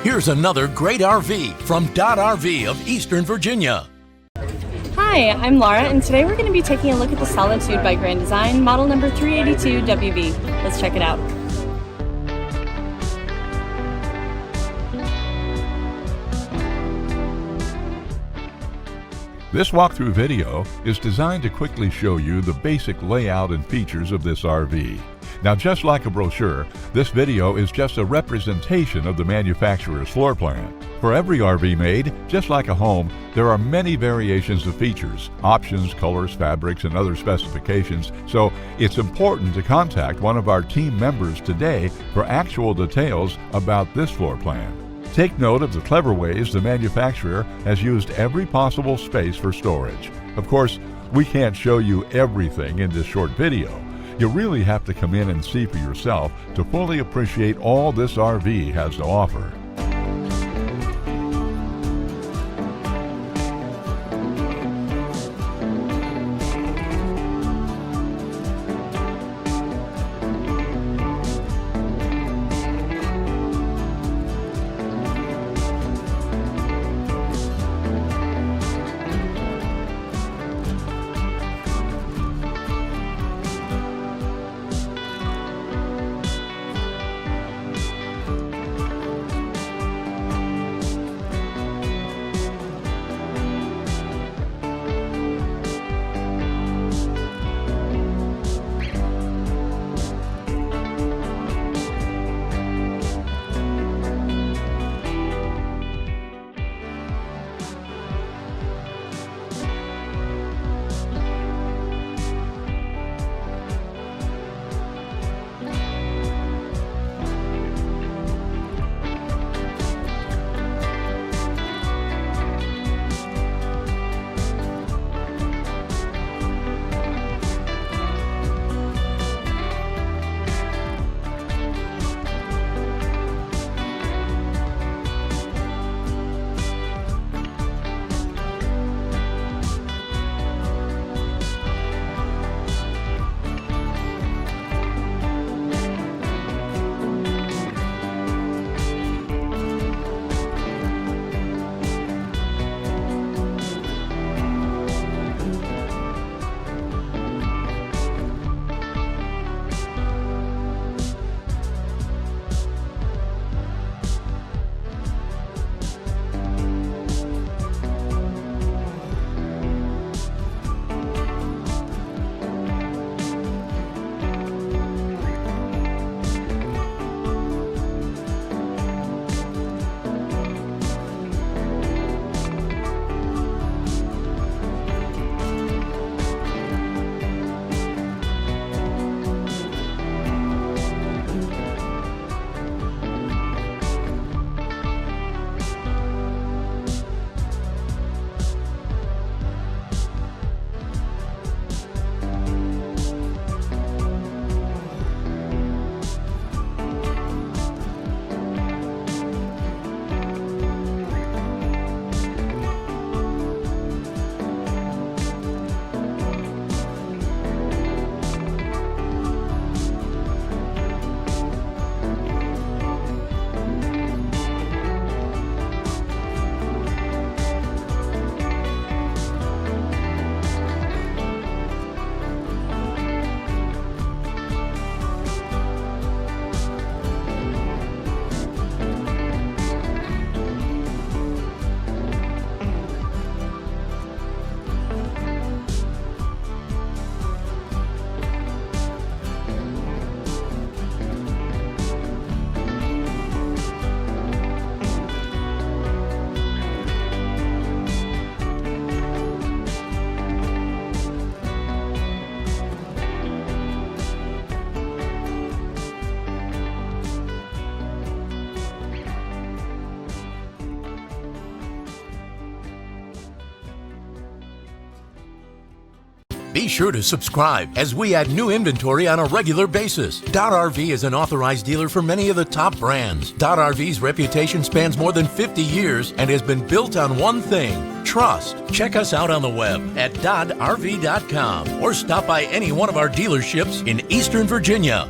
Here's another great RV from Dodd RV of Eastern Virginia. Hi, I'm Laura, and today we're going to be taking a look at the Solitude by Grand Design, model number 382WB. Let's check it out. This walkthrough video is designed to quickly show you the basic layout and features of this RV. Now, just like a brochure, this video is just a representation of the manufacturer's floor plan. For every RV made, just like a home, there are many variations of features, options, colors, fabrics, and other specifications, so it's important to contact one of our team members today for actual details about this floor plan. Take note of the clever ways the manufacturer has used every possible space for storage. Of course, we can't show you everything in this short video. You really have to come in and see for yourself to fully appreciate all this RV has to offer. Be sure to subscribe as we add new inventory on a regular basis. Dodd RV is an authorized dealer for many of the top brands. Dodd RV's reputation spans more than 50 years and has been built on one thing: trust. Check us out on the web at doddrv.com or stop by any one of our dealerships in Eastern Virginia.